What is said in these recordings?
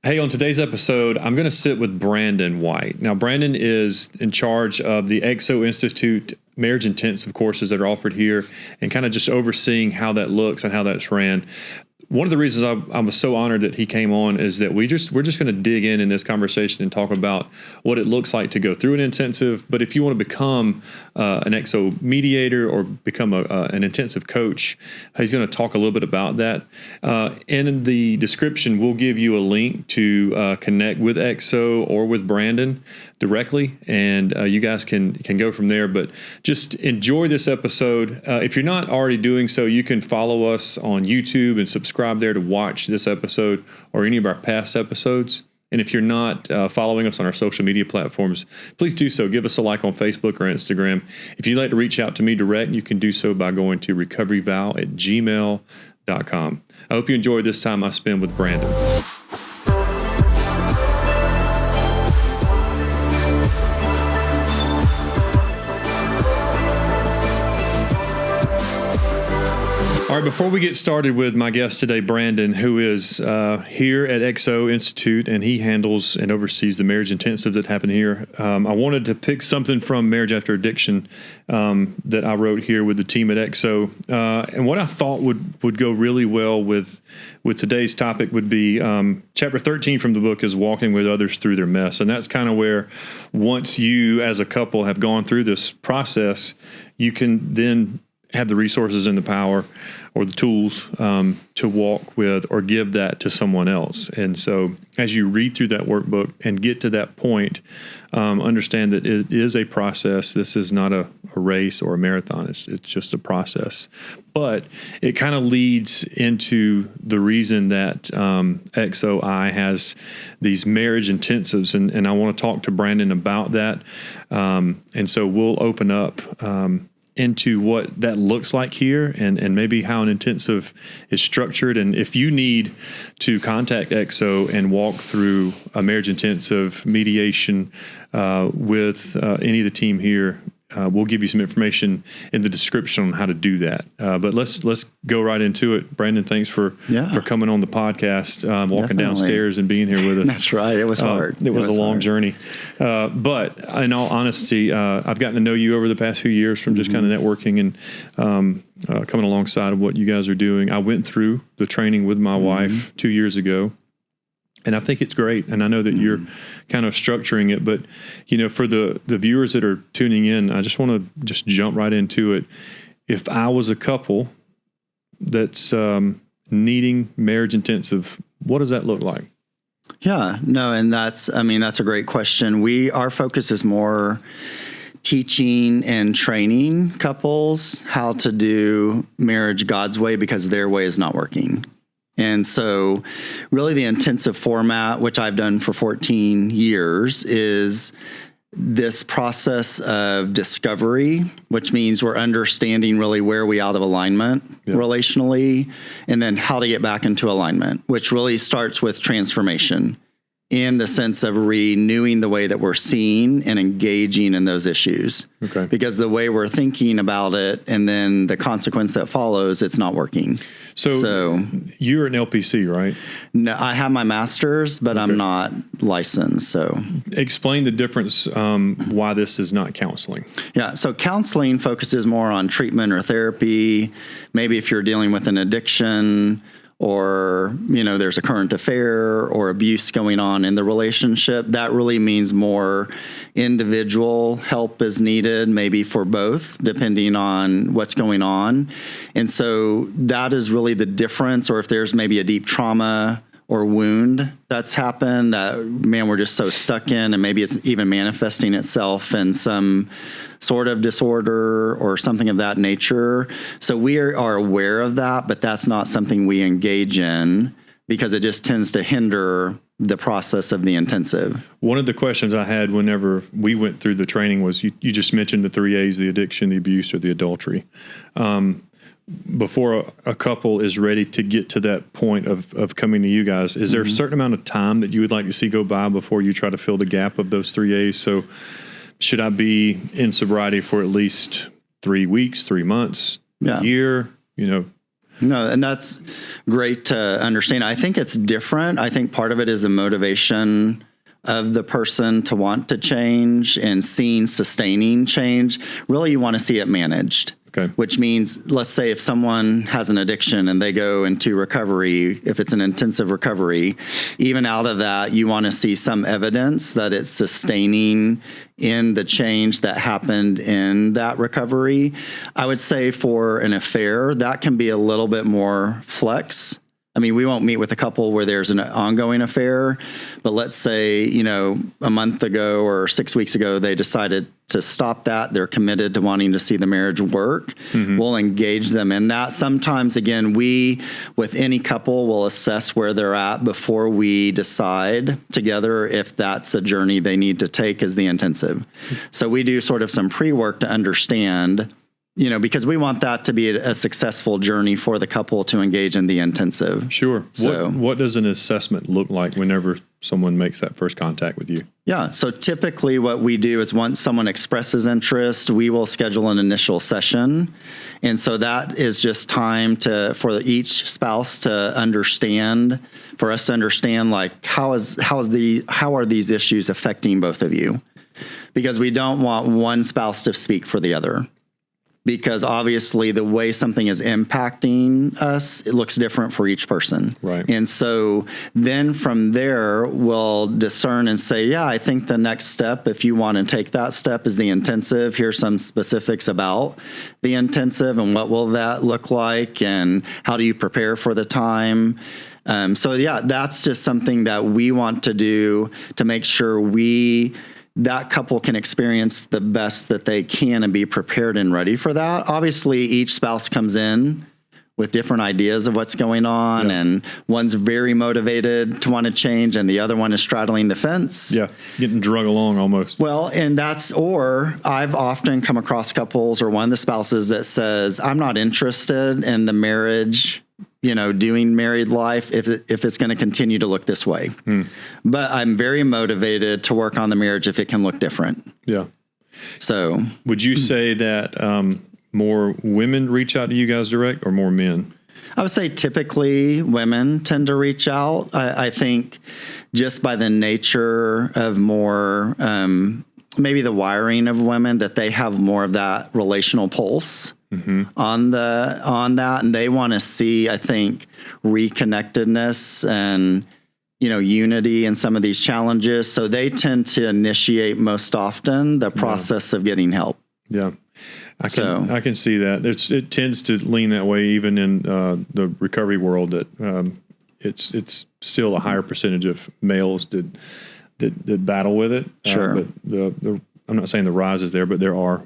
Hey, on today's episode, I'm going to sit with Brandon White. Now, Brandon is in charge of the EXO Institute marriage intensive courses that are offered here and kind of just overseeing how that looks and how that's ran. One of the reasons I was so honored that he came on is that we're just going to dig in this conversation and talk about what it looks like to go through an intensive. But if you want to become an EXO mediator or become an intensive coach, he's going to talk a little bit about that. In the description, we'll give you a link to connect with EXO or with Brandon directly, and you guys can go from there. But just enjoy this episode. If you're not already doing so, you can follow us on YouTube and subscribe there to watch this episode or any of our past episodes. And if you're not following us on our social media platforms, please do so. Give us a like on Facebook or Instagram. If you'd like to reach out to me direct, you can do so by going to recoveryvow@gmail.com. I hope you enjoy this time I spend with Brandon. All right, before we get started with my guest today, Brandon, who is here at EXO Institute, and he handles and oversees the marriage intensives that happen here. I wanted to pick something from Marriage After Addiction that I wrote here with the team at EXO. And what I thought would go really well with today's topic would be chapter 13 from the book is walking with others through their mess. And that's kind of where once you as a couple have gone through this process, you can then have the resources and the power or the tools to walk with or give that to someone else. And so as you read through that workbook and get to that point, understand that it is a process. This is not a race or a marathon. It's just a process. But it kind of leads into the reason that XOI has these marriage intensives. And I want to talk to Brandon about that. And so we'll open up into what that looks like here and maybe how an intensive is structured. And if you need to contact EXO and walk through a marriage intensive mediation with any of the team here, we'll give you some information in the description on how to do that. But let's go right into it. Brandon, thanks for coming on the podcast, walking downstairs and being here with us. That's right. It was hard. It was a long journey. But in all honesty, I've gotten to know you over the past few years from just kind of networking and coming alongside of what you guys are doing. I went through the training with my wife 2 years ago. And I think it's great. And I know that you're kind of structuring it. But, you know, for the viewers that are tuning in, I just want to just jump right into it. If I was a couple that's needing marriage intensive, what does that look like? Yeah, no, and that's a great question. Our focus is more teaching and training couples how to do marriage God's way because their way is not working. And so really the intensive format, which I've done for 14 years, is this process of discovery, which means we're understanding really where are we out of alignment relationally, and then how to get back into alignment, which really starts with transformation in the sense of renewing the way that we're seeing and engaging in those issues. Okay. Because the way we're thinking about it and then the consequence that follows, it's not working. So you're an LPC, right? No, I have my master's, but I'm not licensed. So explain the difference, why this is not counseling. Yeah. So counseling focuses more on treatment or therapy. Maybe if you're dealing with an addiction, or, you know, there's a current affair or abuse going on in the relationship, that really means more individual help is needed, maybe for both, depending on what's going on. And so that is really the difference. Or if there's maybe a deep trauma or wound that's happened that, man, we're just so stuck in, and maybe it's even manifesting itself in some sort of disorder or something of that nature. So we are aware of that, but that's not something we engage in because it just tends to hinder the process of the intensive. One of the questions I had whenever we went through the training was, you just mentioned the 3 A's, the addiction, the abuse, or the adultery. Before a couple is ready to get to that point of coming to you guys, is there a certain amount of time that you would like to see go by before you try to fill the gap of those 3 A's? So should I be in sobriety for at least 3 weeks, 3 months, a year? You know, No, and that's great to understand. I think it's different. I think part of it is the motivation of the person to want to change and sustaining change. Really, you want to see it managed. Okay. Which means, let's say if someone has an addiction and they go into recovery, if it's an intensive recovery, even out of that, you want to see some evidence that it's sustaining in the change that happened in that recovery. I would say for an affair, that can be a little bit more flex. I mean, we won't meet with a couple where there's an ongoing affair, but let's say, a month ago or 6 weeks ago, they decided to stop that. They're committed to wanting to see the marriage work. Mm-hmm. We'll engage them in that. Sometimes, again, we, with any couple, will assess where they're at before we decide together if that's a journey they need to take as the intensive. So we do sort of some pre-work to understand, because we want that to be a successful journey for the couple to engage in the intensive. Sure. So, what does an assessment look like whenever someone makes that first contact with you? Yeah. So typically what we do is once someone expresses interest, we will schedule an initial session. And so that is just time for each spouse to understand, for us to understand, like, how are these issues affecting both of you? Because we don't want one spouse to speak for the other. Because obviously the way something is impacting us, it looks different for each person. Right. And so then from there, we'll discern and say, yeah, I think the next step, if you want to take that step, is the intensive. Here's some specifics about the intensive and what will that look like and how do you prepare for the time. That's just something that we want to do to make sure that couple can experience the best that they can and be prepared and ready for that. Obviously, each spouse comes in with different ideas of what's going on, and one's very motivated to want to change, and the other one is straddling the fence. Yeah, getting drug along almost. Well, or I've often come across couples or one of the spouses that says, I'm not interested in the marriage, doing married life if it's going to continue to look this way. But I'm very motivated to work on the marriage if it can look different. Yeah. So would you say that more women reach out to you guys direct or more men? I would say typically women tend to reach out. I think just by the nature of more, maybe the wiring of women, that they have more of that relational pulse. Mm-hmm. on that, and they want to see, I think, reconnectedness and unity in some of these challenges. So they tend to initiate most often the process of getting help. Yeah, I can see that. It tends to lean that way, even in the recovery world. That it's still a higher percentage of males that battle with it. Sure, but I'm not saying the rise is there, but there are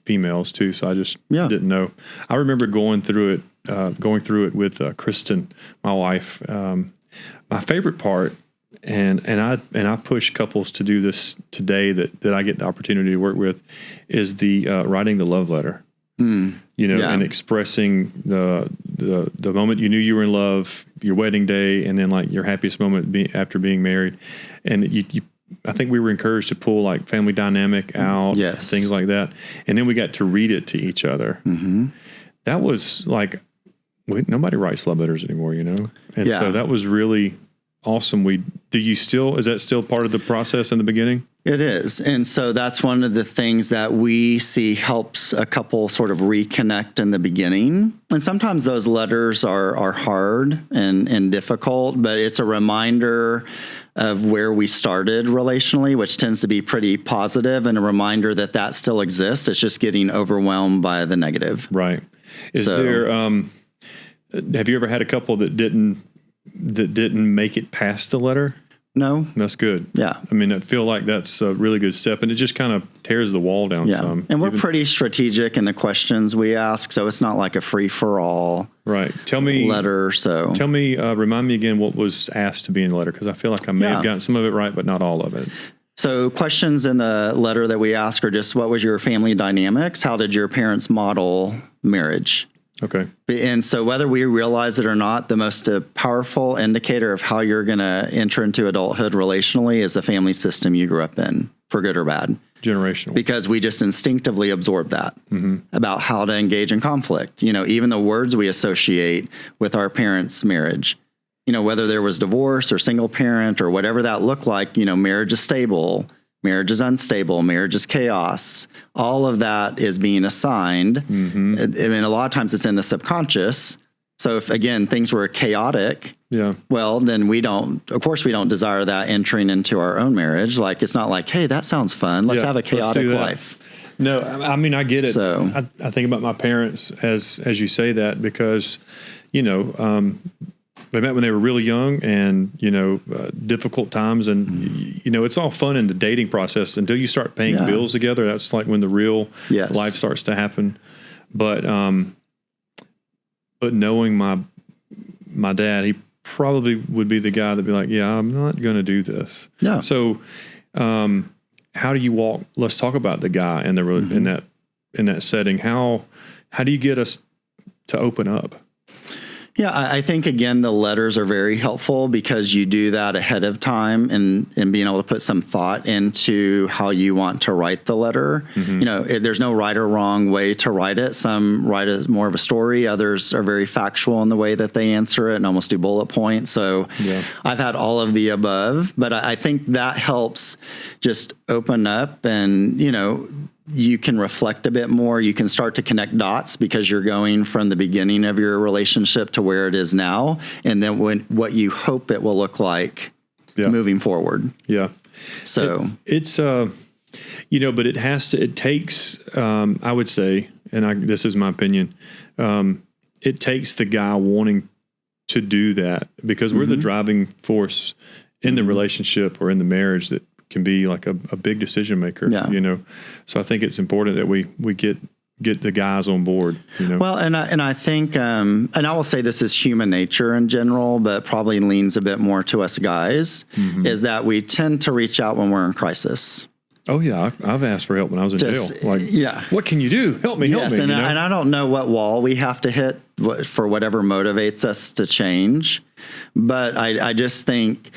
females too, so I just didn't know. I remember going through it with Kristen, my wife. My favorite part, and I push couples to do this today that I get the opportunity to work with, is the writing the love letter. And expressing the moment you knew you were in love, your wedding day, and then like your happiest moment after being married, and you I think we were encouraged to pull like family dynamic out, things like that. And then we got to read it to each other. Mm-hmm. That was like, nobody writes love letters anymore, And so that was really awesome. Is that still part of the process in the beginning? It is. And so that's one of the things that we see helps a couple sort of reconnect in the beginning. And sometimes those letters are hard and difficult, but it's a reminder of where we started relationally, which tends to be pretty positive, and a reminder that still exists. It's just getting overwhelmed by the negative. Right. Have you ever had a couple that didn't make it past the letter? No. That's good. Yeah. I mean, I feel like that's a really good step, and it just kind of tears the wall down some. And we're pretty strategic in the questions we ask, so it's not like a free-for-all letter. So tell me, remind me again what was asked to be in the letter, because I feel like I may have gotten some of it right, but not all of it. So questions in the letter that we ask are just, what was your family dynamics? How did your parents model marriage? Okay. And so whether we realize it or not, the most powerful indicator of how you're going to enter into adulthood relationally is the family system you grew up in, for good or bad. generational. Because we just instinctively absorb that about how to engage in conflict. Even the words we associate with our parents' marriage, whether there was divorce or single parent or whatever that looked like, marriage is stable, marriage is unstable, marriage is chaos. All of that is being assigned. A lot of times it's in the subconscious. So if, again, things were chaotic, well, then we don't desire that entering into our own marriage. Like, it's not like, hey, that sounds fun. Let's have a chaotic life. No, I mean, I get it. So, I think about my parents as you say that, because, they met when they were really young, and, difficult times. And, it's all fun in the dating process until you start paying bills together. That's like when the real life starts to happen. But knowing my dad, he probably would be the guy that'd be like, yeah, I'm not going to do this. Yeah. So, how do you walk? Let's talk about the guy in the in that setting. How do you get us to open up? Yeah, I think, again, the letters are very helpful because you do that ahead of time and being able to put some thought into how you want to write the letter. There's no right or wrong way to write it. Some write more of a story. Others are very factual in the way that they answer it and almost do bullet points. So I've had all of the above, but I think that helps just open up and, you can reflect a bit more. You can start to connect dots because you're going from the beginning of your relationship to where it is now, and then what you hope it will look like moving forward. Yeah. So it's but it takes I would say, and this is my opinion, it takes the guy wanting to do that, because we're the driving force in the relationship or in the marriage that can be like a big decision maker, So I think it's important that we get the guys on board, Well, and I think, and I will say this is human nature in general, but probably leans a bit more to us guys, is that we tend to reach out when we're in crisis. Oh yeah, I've asked for help when I was in jail. Like, what can you do? Help me, help me. And I don't know what wall we have to hit for whatever motivates us to change, but I just think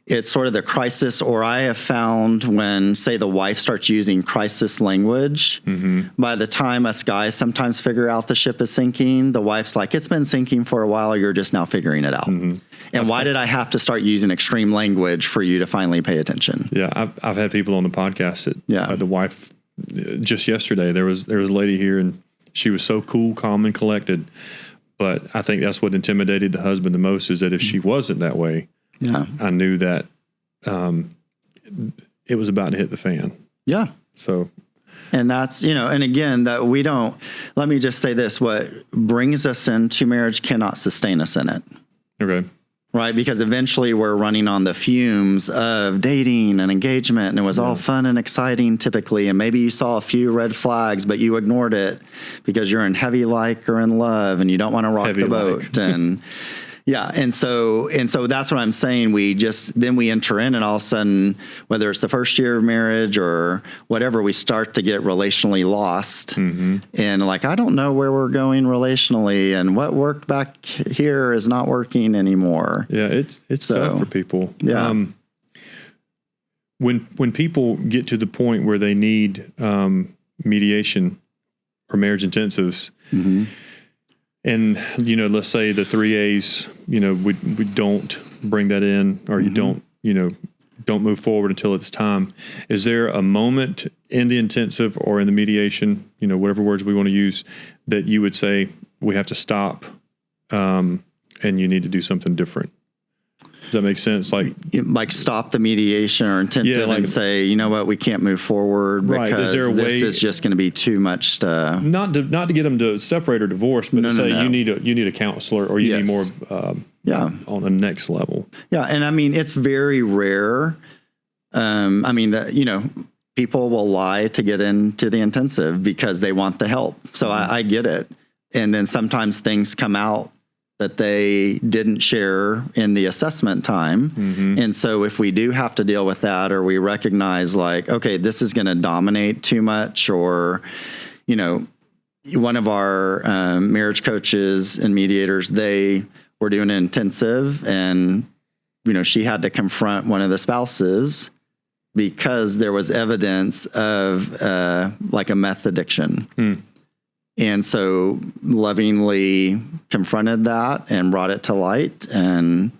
it's sort of the crisis, or I have found when, say, the wife starts using crisis language, by the time us guys sometimes figure out the ship is sinking, the wife's like, it's been sinking for a while, you're just now figuring it out. And why did I have to start using extreme language for you to finally pay attention? Yeah, I've had people on the podcast that the wife, just yesterday, there was a lady here, and she was so cool, calm, and collected. But I think that's what intimidated the husband the most, is that if she wasn't that way, I knew that it was about to hit the fan. Yeah. So, and that's, and again, that we don't, let me just say this, what brings us into marriage cannot sustain us in it. Okay. Right? Because eventually we're running on the fumes of dating and engagement, and it was all fun and exciting typically. And maybe you saw a few red flags, but you ignored it because you're in heavy like or in love and you don't want to rock the boat. And yeah. And so that's what I'm saying. Then we enter in, and all of a sudden, whether it's the first year of marriage or whatever, we start to get relationally lost. And like, I don't know where we're going relationally, and what worked back here is not working anymore. Yeah. It's tough for people. Yeah. When people get to the point where they need, mediation or marriage intensives, and, let's say the 3 A's, we don't bring that in, or you don't move forward until it's time. Is there a moment in the intensive or in the mediation, whatever words we want to use, that you would say we have to stop, and you need to do something different? Does that make sense? Like stop the mediation or intensive and say, you know what, we can't move forward because this is just going to be too much to not to get them to separate or divorce, but to say you need a counselor, or you need more on the next level. Yeah, and I mean, it's very rare. People will lie to get into the intensive because they want the help. So I get it. And then sometimes things come out that they didn't share in the assessment time. And so if we do have to deal with that, or we recognize like, okay, this is going to dominate too much, or, one of our marriage coaches and mediators, they were doing an intensive, and, she had to confront one of the spouses because there was evidence of like a meth addiction. And so lovingly confronted that and brought it to light, and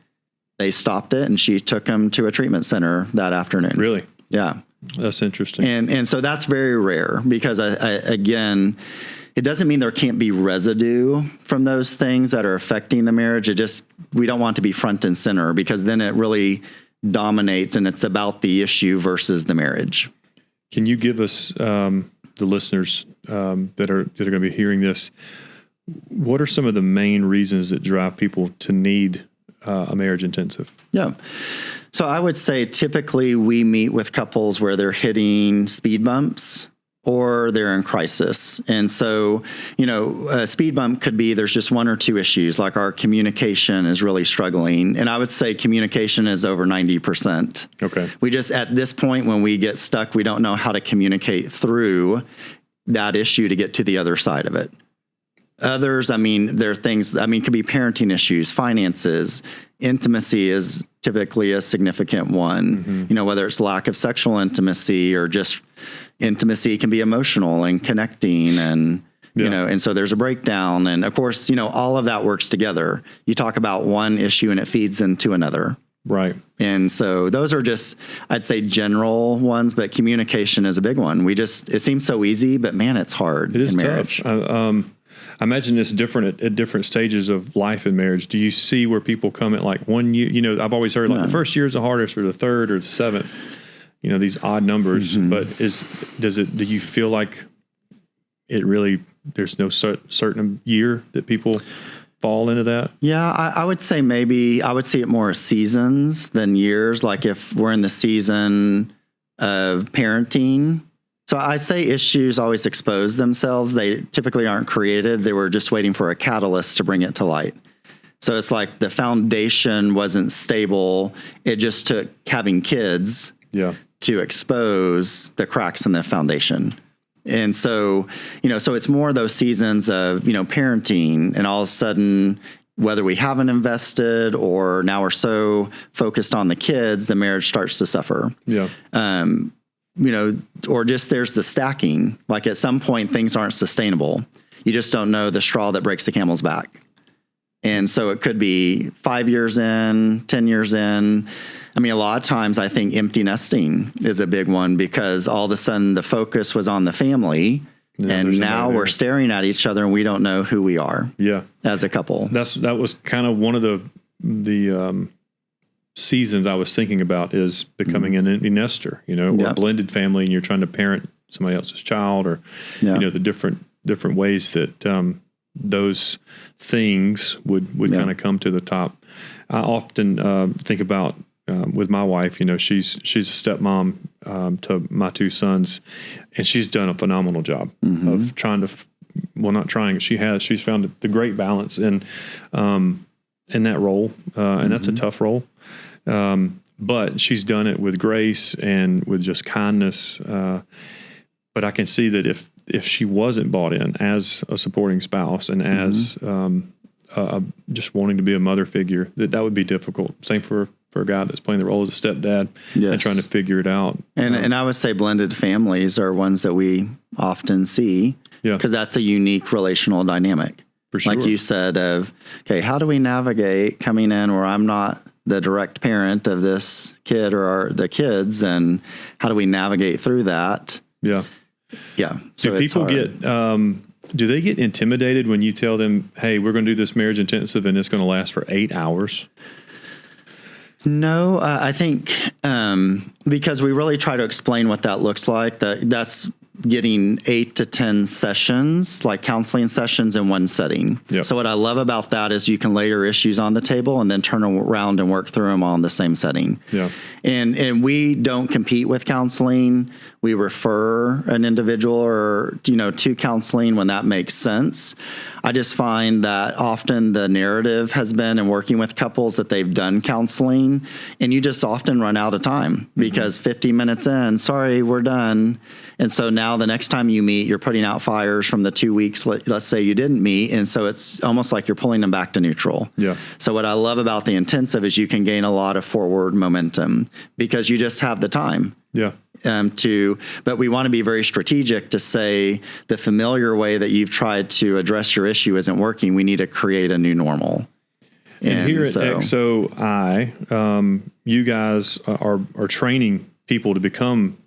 they stopped it, and she took him to a treatment center that afternoon. Really? Yeah. That's interesting. And so that's very rare, because again, it doesn't mean there can't be residue from those things that are affecting the marriage. We don't want to be front and center, because then it really dominates and it's about the issue versus the marriage. Can you give us, the listeners that are going to be hearing this, what are some of the main reasons that drive people to need a marriage intensive? Yeah. So I would say typically we meet with couples where they're hitting speed bumps or they're in crisis. And so, a speed bump could be there's just one or two issues, like our communication is really struggling. And I would say communication is over 90%. Okay. We just, at this point, when we get stuck, we don't know how to communicate through that issue to get to the other side of it. Others, there are things, could be parenting issues, finances, intimacy is typically a significant one, whether it's lack of sexual intimacy or just intimacy can be emotional and connecting and, and so there's a breakdown. And of course, all of that works together. You talk about one issue and it feeds into another. Right. And so those are just, I'd say, general ones, but communication is a big one. It seems so easy, but man, it's hard. It is in marriage. tough. I imagine it's different at different stages of life in marriage. Do you see where people come at like 1 year? I've always heard the first year is the hardest, or the third, or the seventh. These odd numbers. But do you feel like it really? There's no certain year that people fall into that? Yeah, I would say maybe I would see it more as seasons than years. Like if we're in the season of parenting. So I say issues always expose themselves. They typically aren't created. They were just waiting for a catalyst to bring it to light. So it's like the foundation wasn't stable. It just took having kids to expose the cracks in the foundation. And so, so it's more those seasons of, parenting, and all of a sudden, whether we haven't invested or now we're so focused on the kids, the marriage starts to suffer. Yeah. Or just there's the stacking. Like at some point, things aren't sustainable. You just don't know the straw that breaks the camel's back. And so it could be 5 years in, 10 years in. A lot of times I think empty nesting is a big one, because all of a sudden the focus was on the family, and now we're staring at each other and we don't know who we are as a couple. That was kind of one of the seasons I was thinking about, is becoming an empty nester, or a blended family, and you're trying to parent somebody else's child, or, the different ways that those things would kind of come to the top. I often think about, with my wife, she's a stepmom to my two sons, and she's done a phenomenal job of trying to, not trying, she's found the great balance in that role, and that's a tough role. But she's done it with grace and with just kindness. But I can see that if she wasn't bought in as a supporting spouse and as just wanting to be a mother figure, that would be difficult. Same for a guy that's playing the role as a stepdad and trying to figure it out. And I would say blended families are ones that we often see, because that's a unique relational dynamic. For sure. Like you said, okay, how do we navigate coming in where I'm not the direct parent of this kid or the kids, and how do we navigate through that? Yeah. Yeah. So do people get, do they get intimidated when you tell them, hey, we're going to do this marriage intensive and it's going to last for 8 hours? No, I think because we really try to explain what that looks like, that's getting 8 to 10 sessions, like counseling sessions in one setting. Yep. So what I love about that is you can lay your issues on the table and then turn around and work through them all in the same setting. Yeah. And we don't compete with counseling. We refer an individual or, to counseling when that makes sense. I just find that often the narrative has been in working with couples that they've done counseling, and you just often run out of time because 50 minutes in, sorry, we're done. And so now the next time you meet, you're putting out fires from the 2 weeks, let's say you didn't meet. And so it's almost like you're pulling them back to neutral. Yeah. So what I love about the intensive is you can gain a lot of forward momentum because you just have the time. Yeah. But we want to be very strategic to say the familiar way that you've tried to address your issue isn't working. We need to create a new normal. And here at XOI, you guys are training people to become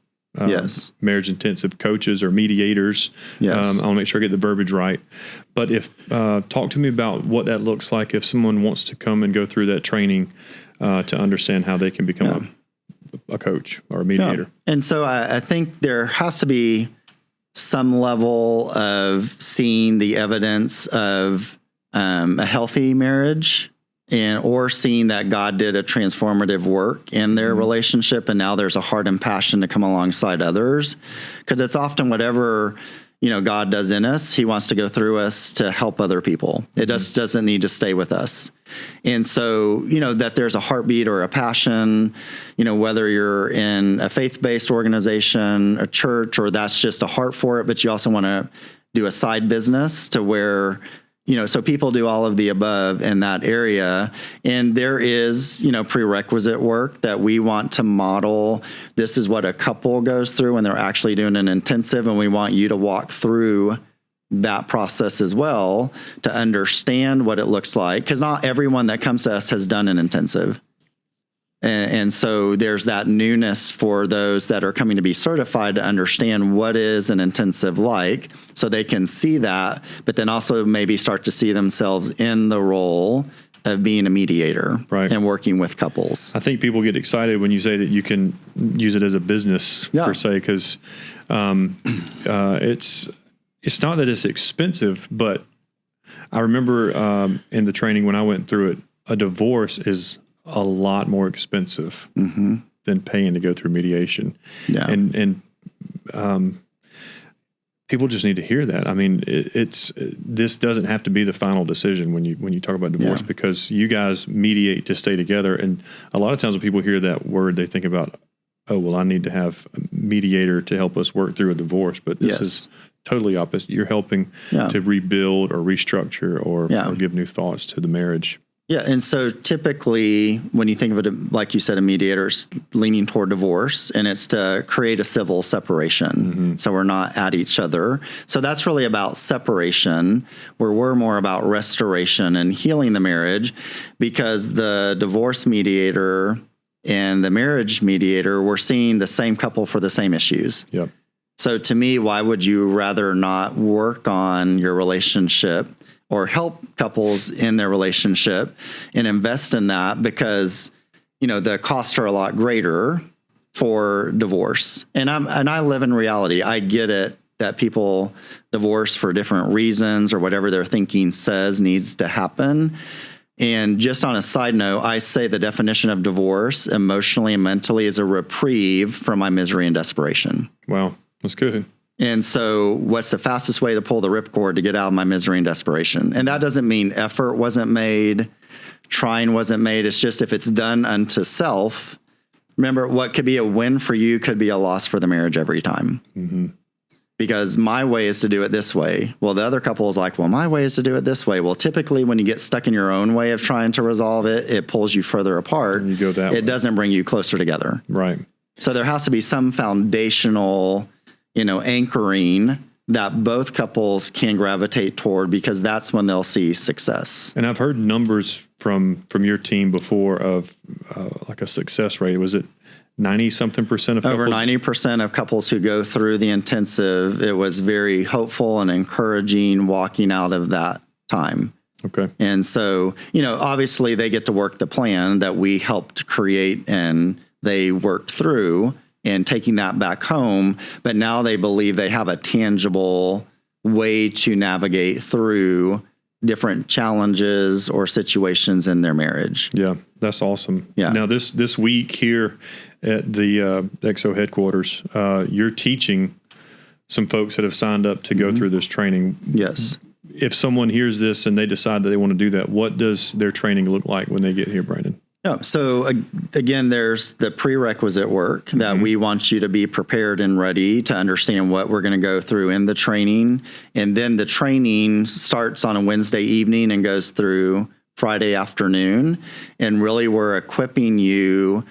marriage intensive coaches or mediators. Yes. I want to make sure I get the verbiage right. But talk to me about what that looks like if someone wants to come and go through that training to understand how they can become a coach or a mediator. Yeah. And so I think there has to be some level of seeing the evidence of a healthy marriage or seeing that God did a transformative work in their relationship, and now there's a heart and passion to come alongside others. Because it's often whatever God does in us, He wants to go through us to help other people. It just doesn't need to stay with us. And so, that there's a heartbeat or a passion, whether you're in a faith-based organization, a church, or that's just a heart for it, but you also want to do a side business to where so people do all of the above in that area. And there is, prerequisite work that we want to model. This is what a couple goes through when they're actually doing an intensive, and we want you to walk through that process as well to understand what it looks like. Because not everyone that comes to us has done an intensive. And so there's that newness for those that are coming to be certified to understand what is an intensive like, so they can see that, but then also maybe start to see themselves in the role of being a mediator and working with couples. I think people get excited when you say that you can use it as a business per se, because it's not that it's expensive, but I remember in the training when I went through it, a divorce is a lot more expensive than paying to go through mediation. Yeah. And people just need to hear that. I mean, this doesn't have to be the final decision when you talk about divorce, because you guys mediate to stay together. And a lot of times when people hear that word, they think about, oh, well, I need to have a mediator to help us work through a divorce. But this is totally opposite. You're helping to rebuild or restructure or give new thoughts to the marriage. Yeah, and so typically when you think of it, like you said, a mediator's leaning toward divorce, and it's to create a civil separation. So we're not at each other. So that's really about separation, where we're more about restoration and healing the marriage, because the divorce mediator and the marriage mediator, we're seeing the same couple for the same issues. Yep. So to me, why would you rather not work on your relationship or help couples in their relationship and invest in that? Because, the costs are a lot greater for divorce. And I live in reality. I get it that people divorce for different reasons or whatever their thinking says needs to happen. And just on a side note, I say the definition of divorce emotionally and mentally is a reprieve from my misery and desperation. Wow, that's good. And so what's the fastest way to pull the ripcord to get out of my misery and desperation? And that doesn't mean effort wasn't made, trying wasn't made. It's just if it's done unto self, remember, what could be a win for you could be a loss for the marriage every time. Because my way is to do it this way. Well, the other couple is like, well, my way is to do it this way. Well, typically when you get stuck in your own way of trying to resolve it, it pulls you further apart. And you go that way. It doesn't bring you closer together. Right. So there has to be some foundational anchoring that both couples can gravitate toward, because that's when they'll see success. And I've heard numbers from your team before of like a success rate. Was it 90-something% of couples? Over 90% of couples who go through the intensive, it was very hopeful and encouraging walking out of that time. Okay. And so, obviously they get to work the plan that we helped create and they worked through, and taking that back home, but now they believe they have a tangible way to navigate through different challenges or situations in their marriage. Yeah, that's awesome. Yeah. Now this week here at the XO headquarters, you're teaching some folks that have signed up to go through this training. Yes. If someone hears this and they decide that they want to do that, what does their training look like when they get here, Brandon? Yeah. So again, there's the prerequisite work that we want you to be prepared and ready to understand what we're going to go through in the training. And then the training starts on a Wednesday evening and goes through Friday afternoon. And really we're equipping you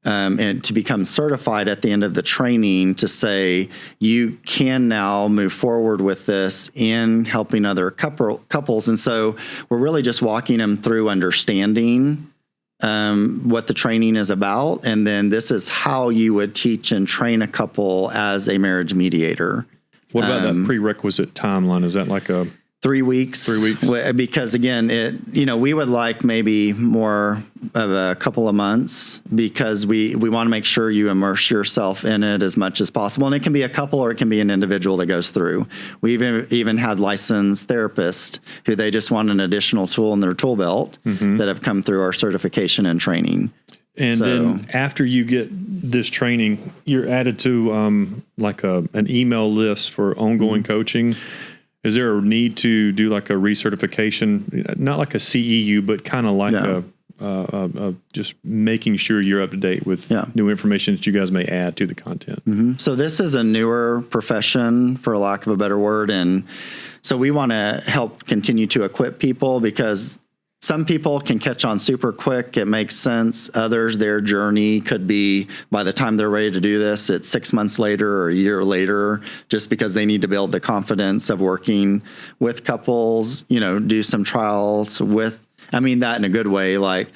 and to become certified at the end of the training to say you can now move forward with this in helping other couples. And so we're really just walking them through understanding what the training is about. And then this is how you would teach and train a couple as a marriage mediator. What about that prerequisite timeline? Is that like a 3 weeks? 3 weeks. Because again, we would like maybe more of a couple of months, because we want to make sure you immerse yourself in it as much as possible. And it can be a couple or it can be an individual that goes through. We've even had licensed therapists who they just want an additional tool in their tool belt that have come through our certification and training. And then after you get this training, you're added to like an email list for ongoing coaching. Is there a need to do like a recertification, not like a CEU, but kind of like a just making sure you're up to date with new information that you guys may add to the content? So this is a newer profession, for lack of a better word. And so we want to help continue to equip people, because some people can catch on super quick. It makes sense. Others, their journey could be, by the time they're ready to do this, it's 6 months later or a year later, just because they need to build the confidence of working with couples, do some trials with, that in a good way, like,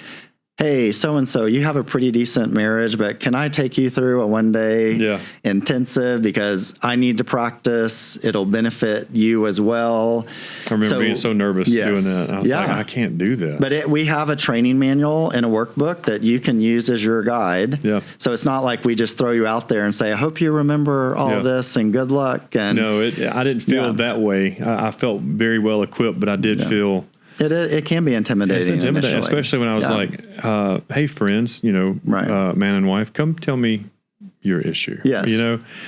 hey, so-and-so, you have a pretty decent marriage, but can I take you through a 1-day intensive, because I need to practice. It'll benefit you as well. I remember being so nervous doing that. I was like, I can't do this. But we have a training manual and a workbook that you can use as your guide. Yeah. So it's not like we just throw you out there and say, I hope you remember all of this and good luck. And no, I didn't feel that way. I felt very well equipped, but I did feel... It can be intimidating. It's intimidating, especially when I was like, hey, friends, man and wife, come tell me your issue. Yes.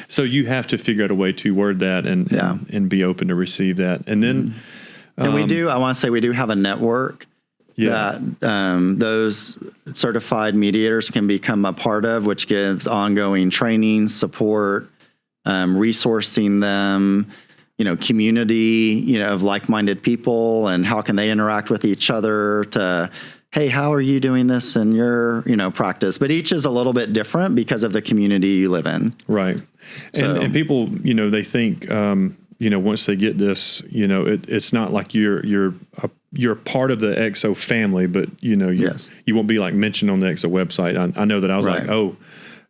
So you have to figure out a way to word that and be open to receive that. And then... and we do, I want to say we do have a network that those certified mediators can become a part of, which gives ongoing training, support, resourcing them, community, of like-minded people, and how can they interact with each other to, hey, how are you doing this in your, practice? But each is a little bit different because of the community you live in. Right. So, and people, they think, once they get this, it's not like you're a part of the XO family, but, you won't be like mentioned on the XO website. I know that I was like, oh,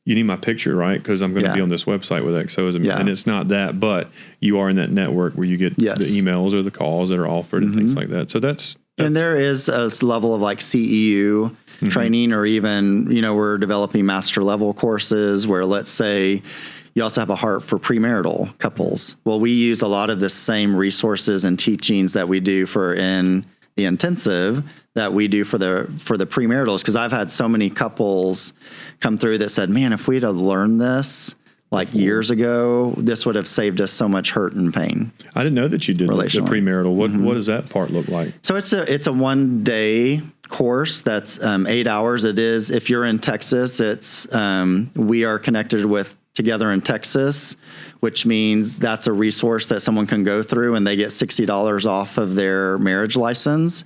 you need my picture, right? Because I'm going to be on this website with XO. And it's not that, but you are in that network where you get the emails or the calls that are offered and things like that. So that's and there is a level of like CEU training, or even, we're developing master level courses where, let's say, you also have a heart for premarital couples. Well, we use a lot of the same resources and teachings that we do in the intensive that we do for the premaritals, because I've had so many couples come through that said, man, if we'd have learned this like years ago, this would have saved us so much hurt and pain. I didn't know that you did the premarital. What does that part look like? So it's a 1-day course that's 8 hours. It is, if you're in Texas, it's we are connected with Together in Texas, which means that's a resource that someone can go through and they get $60 off of their marriage license,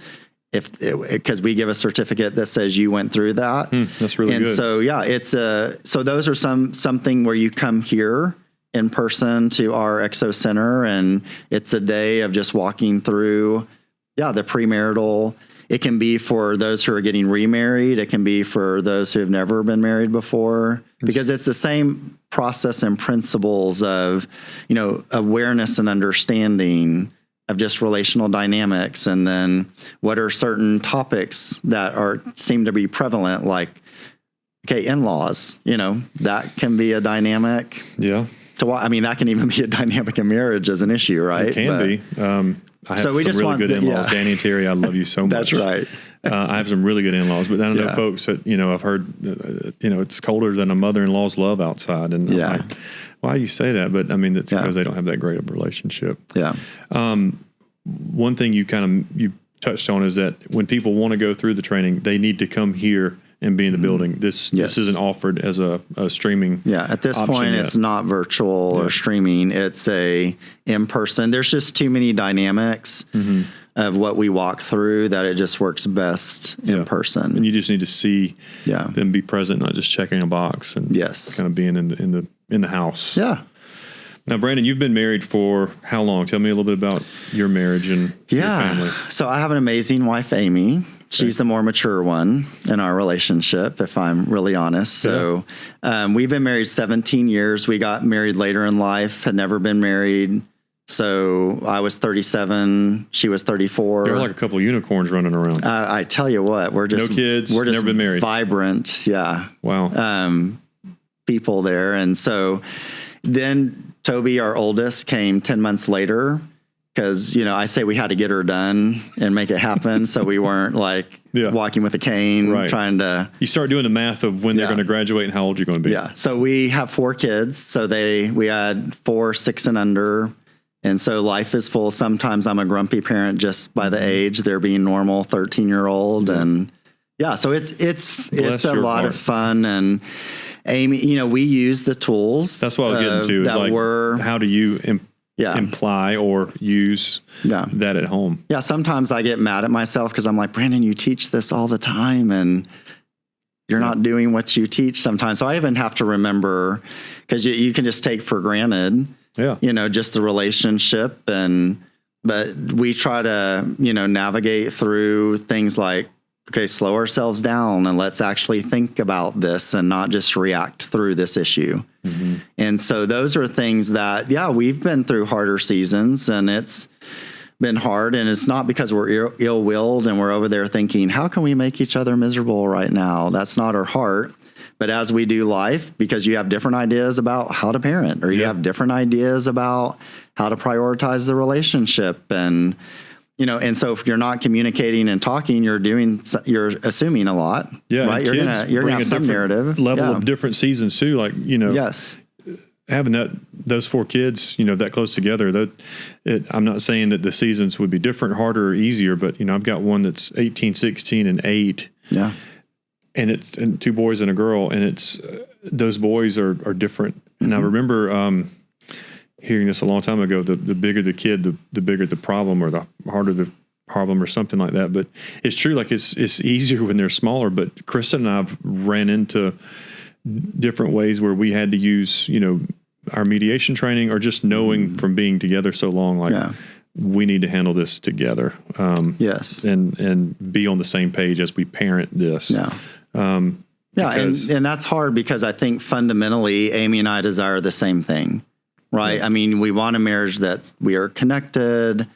because we give a certificate that says you went through that. That's really good. And so, it's so those are something where you come here in person to our XO Center, and it's a day of just walking through, the premarital. It can be for those who are getting remarried. It can be for those who have never been married before, because it's the same process and principles of, awareness and understanding of just relational dynamics. And then what are certain topics that seem to be prevalent, like, in-laws, that can be a dynamic. Yeah. That can even be a dynamic in marriage as an issue, right? It can be. I have some really good in-laws. Danny and Terry, I love you so much. That's right. I have some really good in-laws, but I know folks that, I've heard, it's colder than a mother-in-law's love outside. And I'm like, why do you say that? But that's because they don't have that great of a relationship. Yeah. One thing you touched on is that when people want to go through the training, they need to come here and be in the building. This isn't offered as a streaming. Yeah, at this point, it's not virtual or streaming. It's a in-person. There's just too many dynamics of what we walk through, that it just works best in person. And you just need to see Yeah. them be present, not just checking a box and Yes. kind of being in the house. Yeah. Now, Brandon, you've been married for how long? Tell me a little bit about your marriage and your family. So I have an amazing wife, Amy. She's the more mature one in our relationship, if I'm really honest. So we've been married 17 years. We got married later in life, had never been married. So I was 37, she was 34. They're like a couple of unicorns running around. I tell you what, we're just no kids, we're just never been married. Vibrant, Wow. People there. And so then Toby, our oldest, came 10 months later. Because, I say we had to get her done and make it happen. So we weren't like walking with a cane, trying to. You start doing the math of when they're going to graduate and how old you're going to be. Yeah. So we have 4 kids. So we had 4, 6 and under. And so life is full. Sometimes I'm a grumpy parent just by the age. They're being normal 13-year-old. And so it's a lot of fun. And Amy, we use the tools. That's what I was getting to. How do you imply or use that at home? Yeah, sometimes I get mad at myself because I'm like, Brandon, you teach this all the time and you're not doing what you teach sometimes. So I even have to remember, because you can just take for granted, just the relationship. But we try to, navigate through things like, okay, slow ourselves down and let's actually think about this and not just react through this issue. Mm-hmm. And so those are things that, we've been through harder seasons and it's been hard. And it's not because we're ill-willed and we're over there thinking, how can we make each other miserable right now? That's not our heart. But as we do life, because you have different ideas about how to parent, or you have different ideas about how to prioritize the relationship, and so if you're not communicating and talking, you're assuming a lot, right? You're gonna have some narrative level of different seasons too. Like, yes, having those 4 kids, that close together, I'm not saying that the seasons would be different, harder or easier, but I've got one that's 18, 16 and 8. Yeah. And 2 boys and a girl. And it's, those boys are different. Mm-hmm. And I remember, hearing this a long time ago, the bigger the kid, the bigger the problem, or the harder the problem, or something like that. But it's true. Like it's easier when they're smaller, but Krista and I've ran into different ways where we had to use, our mediation training, or just knowing from being together so long, like we need to handle this together. Yes. And be on the same page as we parent this. Yeah. And that's hard because I think fundamentally Amy and I desire the same thing. Right. I mean, we want a marriage that we are connected,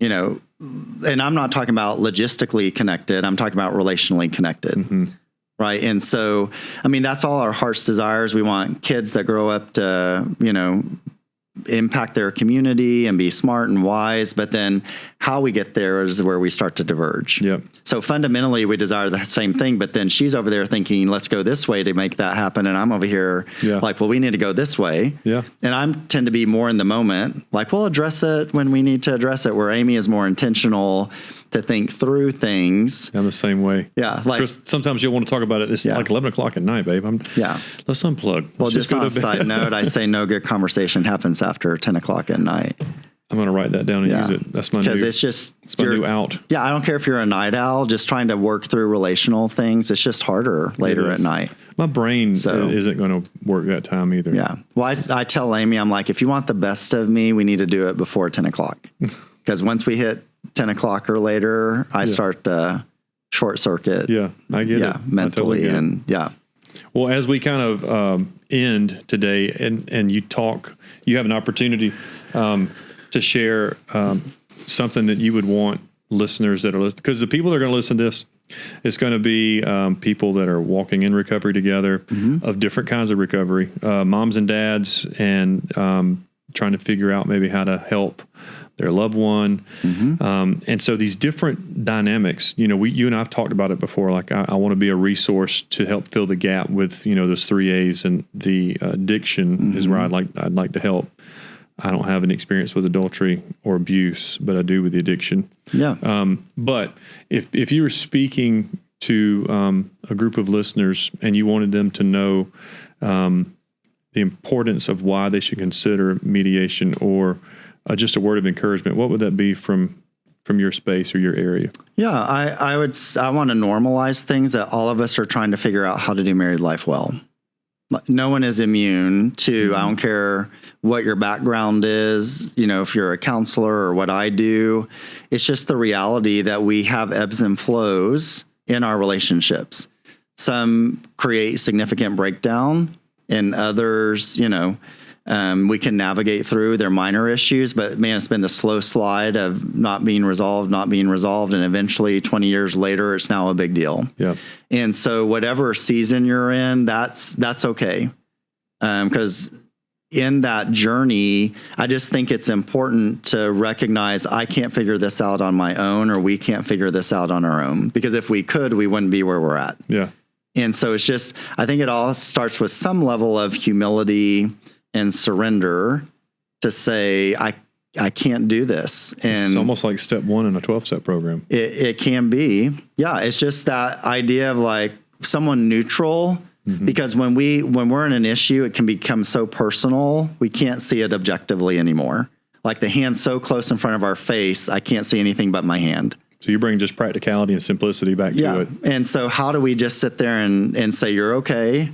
and I'm not talking about logistically connected. I'm talking about relationally connected. Mm-hmm. Right. And so, I mean, that's all our heart's desires. We want kids that grow up to, impact their community and be smart and wise. But then how we get there is where we start to diverge. Yep. So fundamentally, we desire the same thing. But then she's over there thinking, let's go this way to make that happen. And I'm over here like, well, we need to go this way. Yeah. And I tend to be more in the moment. Like, we'll address it when we need to address it, where Amy is more intentional to think through things. I'm the same way. Yeah. Like, Chris, sometimes you'll want to talk about it. It's like 11 o'clock at night, babe. Let's unplug. Well, just on a side note, I say no good conversation happens after 10 o'clock at night. I'm going to write that down and use it. That's my new, because it's my new out. Yeah. I don't care if you're a night owl, just trying to work through relational things. It's just harder later at night. My brain isn't going to work that time either. Yeah. Well, I tell Amy, I'm like, if you want the best of me, we need to do it before 10 o'clock. Because once we hit 10 o'clock or later, I start to short circuit. Yeah, I get it. Mentally. Totally get it. Well, as we kind of end today and you have an opportunity to share something that you would want listeners that are listening, because the people that are going to listen to this, it's going to be people that are walking in recovery together, of different kinds of recovery, moms and dads, and trying to figure out maybe how to help their loved one. And so these different dynamics, you and I have talked about it before. Like I want to be a resource to help fill the gap with, those 3 A's, and the addiction is where I'd like to help. I don't have an experience with adultery or abuse, but I do with the addiction. Yeah. But if you were speaking to a group of listeners and you wanted them to know the importance of why they should consider mediation, or just a word of encouragement, what would that be from from your space or your area? Yeah, I want to normalize things that all of us are trying to figure out how to do married life well. No one is immune to, I don't care what your background is, if you're a counselor or what I do. It's just the reality that we have ebbs and flows in our relationships. Some create significant breakdown, and others, we can navigate through their minor issues, but man, it's been the slow slide of not being resolved, and eventually 20 years later, it's now a big deal. Yeah. And so whatever season you're in, that's okay. Because in that journey, I just think it's important to recognize I can't figure this out on my own, or we can't figure this out on our own. Because if we could, we wouldn't be where we're at. Yeah. And so it's just, I think it all starts with some level of humility and surrender to say, I can't do this. And it's almost like step one in a 12-step program. It can be. Yeah. It's just that idea of like someone neutral, because when we're in an issue, it can become so personal, we can't see it objectively anymore. Like the hand's so close in front of our face, I can't see anything but my hand. So you bring just practicality and simplicity back to it. And so how do we just sit there and say, you're okay?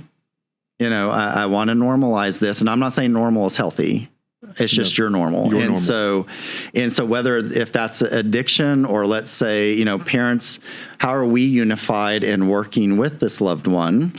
I want to normalize this. And I'm not saying normal is healthy. It's just you're normal. You're normal. So whether if that's addiction, or let's say, parents, how are we unified and working with this loved one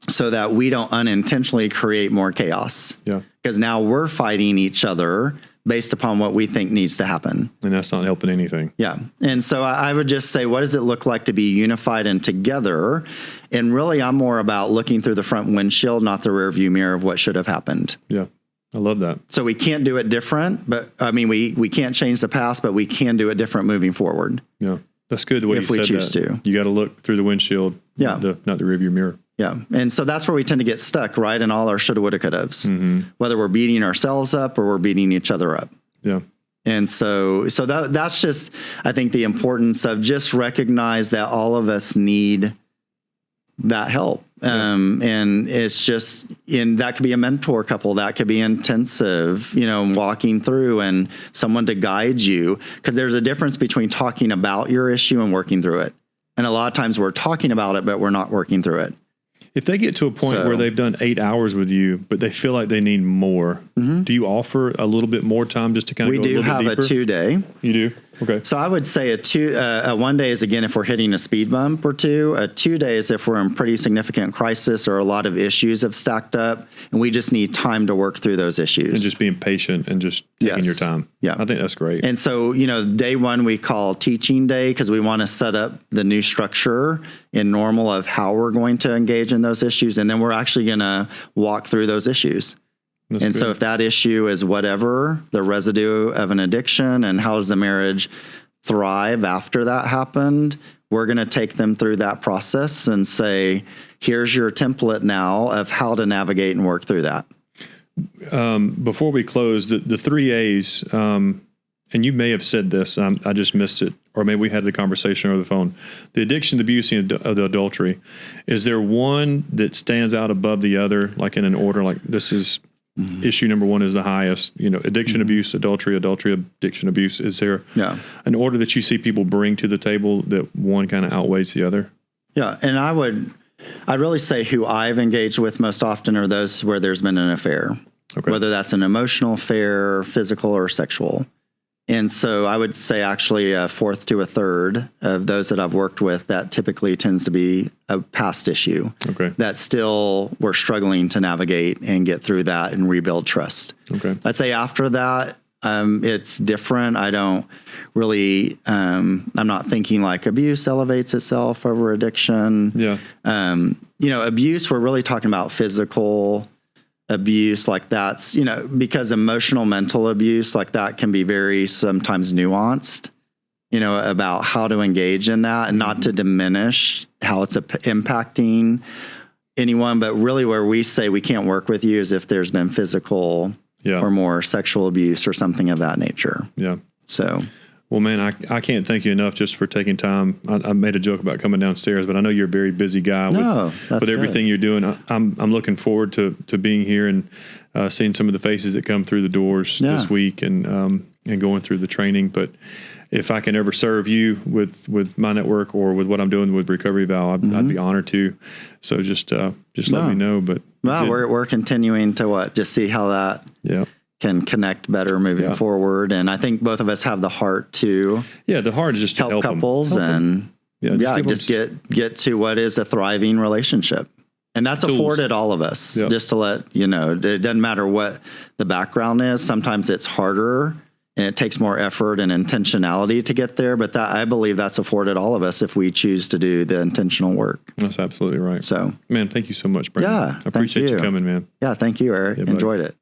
so that we don't unintentionally create more chaos? Yeah. Because now we're fighting each other based upon what we think needs to happen. And that's not helping anything. Yeah. And so I would just say, what does it look like to be unified and together? And really, I'm more about looking through the front windshield, not the rear view mirror of what should have happened. Yeah. I love that. So we can't do it different, but we can't change the past, but we can do it different moving forward. Yeah. That's good the way if you we said choose that. to. You got to look through the windshield, not the rearview mirror. Yeah. And so that's where we tend to get stuck, right? In all our shoulda, woulda, couldas, whether we're beating ourselves up or we're beating each other up. Yeah. And so that's just, I think, the importance of just recognize that all of us need that help. And it's just, that could be a mentor couple, that could be intensive, walking through and someone to guide you, because there's a difference between talking about your issue and working through it. And a lot of times we're talking about it, but we're not working through it. If they get to a point where they've done 8 hours with you, but they feel like they need more, do you offer a little bit more time just to kind of go a little bit deeper? We do have a 2-day. You do? Okay. So I would say a 1 day is, again, if we're hitting a speed bump or two. A 2 days if we're in pretty significant crisis or a lot of issues have stacked up and we just need time to work through those issues. And just being patient and just taking your time. Yeah. I think that's great. And so, day one we call teaching day, because we want to set up the new structure in normal of how we're going to engage in those issues. And then we're actually going to walk through those issues. That's good. So if that issue is whatever, the residue of an addiction, and how does the marriage thrive after that happened, we're going to take them through that process and say, here's your template now of how to navigate and work through that. Before we close, the 3 A's, and you may have said this, I just missed it, or maybe we had the conversation over the phone. The addiction, the abuse, and the adultery. Is there one that stands out above the other, like in an order, like this is... issue number one is the highest, addiction, abuse, adultery, addiction, abuse. Is there an order that you see people bring to the table that one kind of outweighs the other? Yeah. And I'd really say who I've engaged with most often are those where there's been an affair, whether that's an emotional affair, physical or sexual. And so I would say actually a fourth to a third of those that I've worked with, that typically tends to be a past issue that still we're struggling to navigate and get through that and rebuild trust. I'd say after that, it's different. I don't really, I'm not thinking like abuse elevates itself over addiction. Abuse, we're really talking about physical abuse, like that's, because emotional, mental abuse, like that can be very sometimes nuanced, about how to engage in that and not to diminish how it's impacting anyone. But really where we say we can't work with you is if there's been physical or more sexual abuse or something of that nature. So. Well, man, I can't thank you enough just for taking time. I made a joke about coming downstairs, but I know you're a very busy guy with everything you're doing. I'm looking forward to being here and seeing some of the faces that come through the doors this week. And and going through the training. But if I can ever serve you with my network or with what I'm doing with Recovery Vow, I'd be honored to. So just let me know. But we're continuing to just see how that can connect better moving forward. And I think both of us have the heart to the heart is just to help couples and just get to what is a thriving relationship. And that's afforded all of us, just to let you know. It doesn't matter what the background is. Sometimes it's harder and it takes more effort and intentionality to get there. But I believe that's afforded all of us if we choose to do the intentional work. That's absolutely right. So, man, thank you so much, Brandon. Yeah, I appreciate you coming, man. Yeah, thank you, Eric. Enjoyed it.